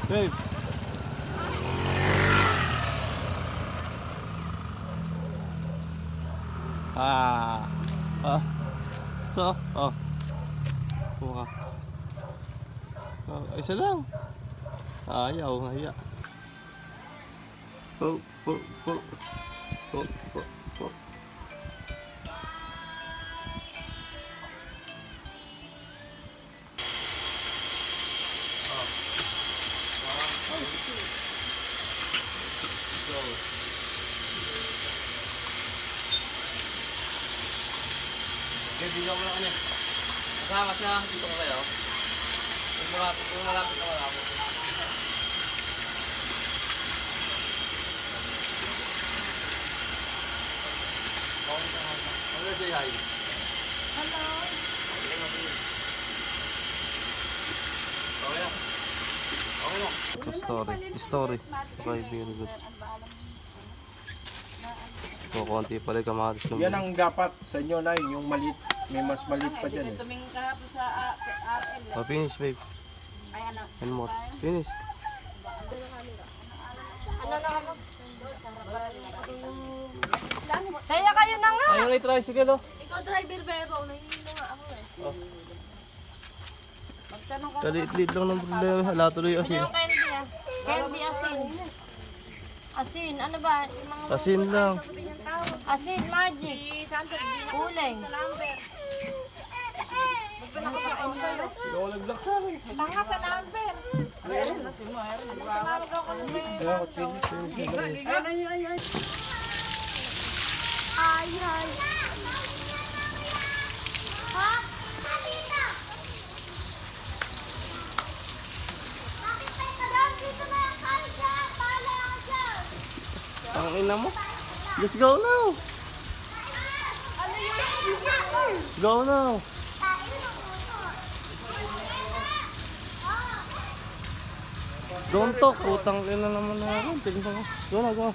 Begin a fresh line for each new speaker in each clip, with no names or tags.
Babe. So, Kuha ka. Isa lang. Ayaw, haya. Po.
Bigyan mo lang kanya. Kasama siya. Dito ko kayo. Kung malapit na malapit. Ano na say hi?
Hello.
Okay lang. Okay lang.
Story. Okay, very good. Konti pala yung kamatis naman.
Yan ang dapat sa inyo na yung maliit. May mas maliit pa dyan eh.
Tumingin kahapon sa RL.
Finish, babe.
Ay, ano?
And more. Finish.
Ano? Kaya kayo na nga.
Ayun ay tricycle, oh.
Ikaw driver, bebo. Nahihilo nga ako eh. Magtanong ka.
Kalit-lit lang ng problema. Hala tuloy
Ano
asin.
yung candy ah? Candy asin. Asin, ano ba? Yung mga
Asin lang.
asin, magic. Uling.
Naglag sa akin.
Tanga sa number.
Kaya ko chili.
Ay. Ha?
Ang ina mo. Let's go now. Go now. Don't talk. Utang ina naman na ako. Tingnan ko. Go na, go.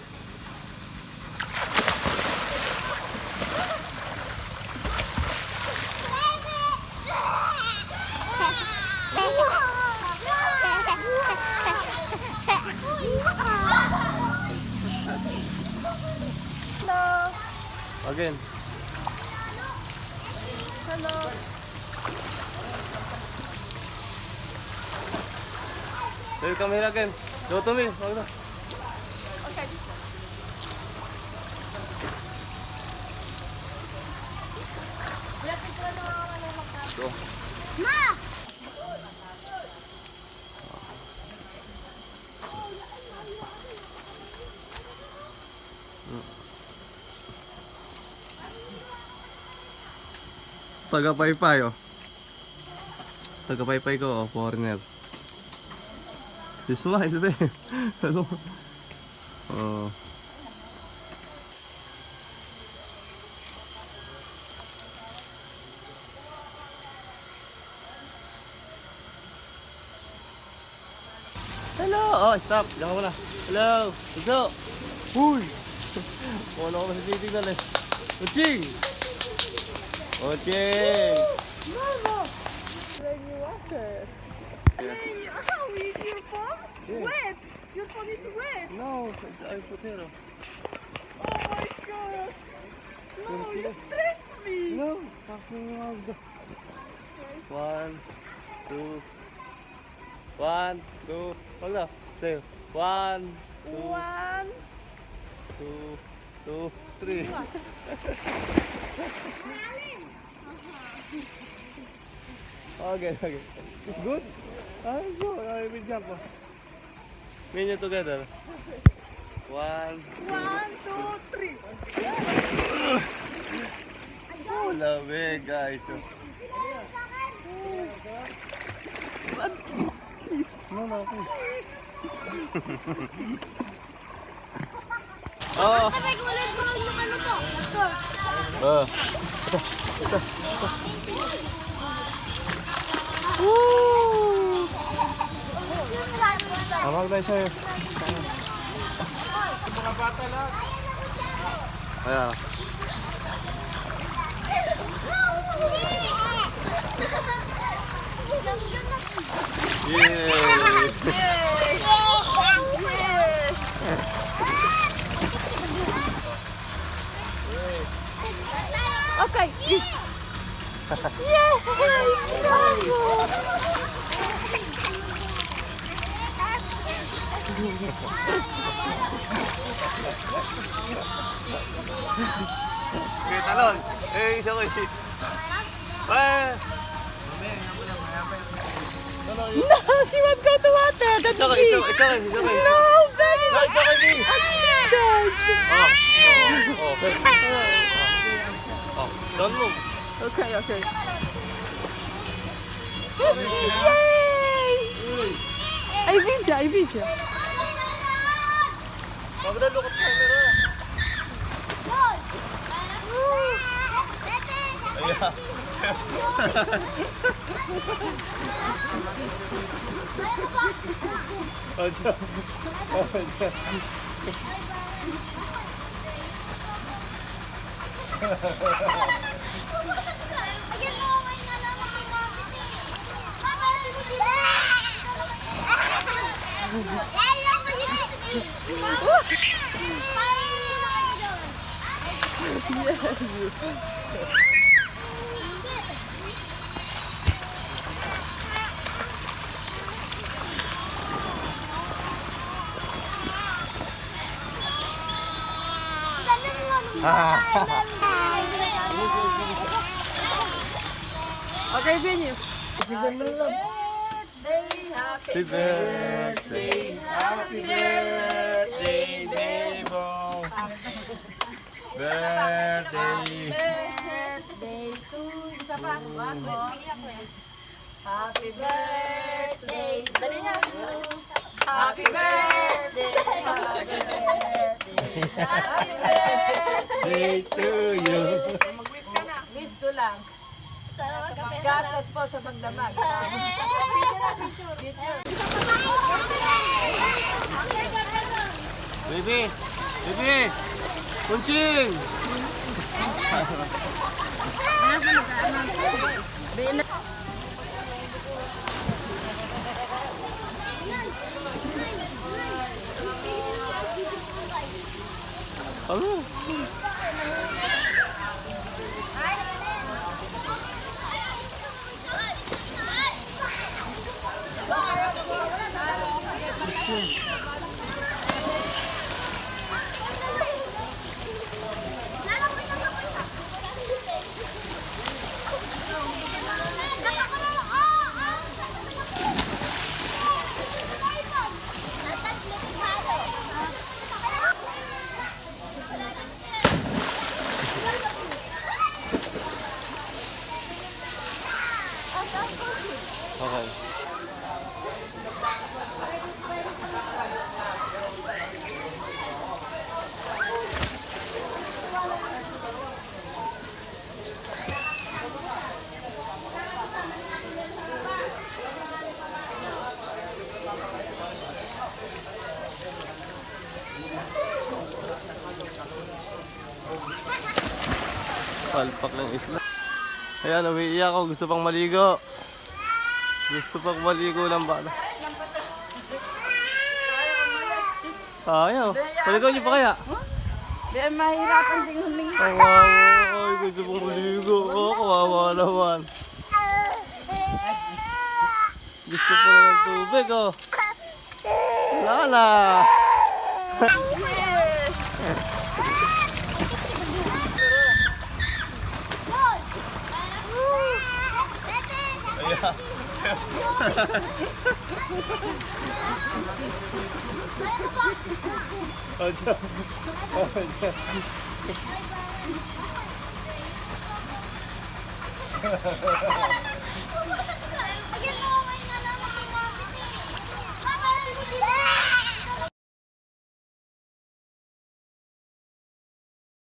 Again.
Hello.
Hey, come here again. Go to me. Go na. Go. Taga-paypay, oh. Taga-paypay ko, oh, foreigner. Smile, be. Ano? Oh. Hello! Oh, stop. Diyan ka muna. Hello! Hello! Uy! Wala ko na sa titignan eh. Oching! Oching!
Mama! When you water. Hey, your phone?
Yeah.
Wet. Your phone is wet.
No, I put here.
Oh my god. No, you stress me.
No, fucking hell. 1, 2, 1, 2, hold up. 2, 1, 2,
1.
2, 2, 3. Okay. It's good? It's good. I will jump. Me and you together. 1,
1, 2, 3.
oh, love it, guys. No, please. Oh.
Kasi kulay brown yung ano to.
Ito. Woo! Tawag tayo sa'yo.
Mga bata lang.
Ayan. Yay!
Okay. Yay! Bravo!
Okay, talon. Eh, isa ko si... Ah!
No, she won't go to water. That's
Isa ko,
me.
isa ko, isa ko, isa ko.
No, baby.
No, isa ko, Lee. Oh, don't move.
Okay, okay. Yay! I video, I video.
Magdalo ko camera. Ayan. Oh, Diyan. Oh, Diyan.
Okay, video.
Happy birthday, happy birthday, Debo. Birthday.
Birthday to isa pa. Happy birthday. Dali niya. Happy birthday. Happy birthday. Happy birthday.
Day to you.
Mag-wish ka na. Wish ko lang. Skatat po sa pagdamag.
Baby, baby, kunching. Ano? Okay. Palpak ng isla. Ayan, umiiyak ako. Gusto pang maligo. Gusto pang maligo ng bata. Ayaw. Paligaw niyo pa kaya?
Di mahirapan ding humingi.
Kawawa. Ay, gusto pang maligo. Oh, kawawa naman. Gusto pa ng tubig, oh. Wala na. Ayan. Oh, Diyan. Oh, Diyan.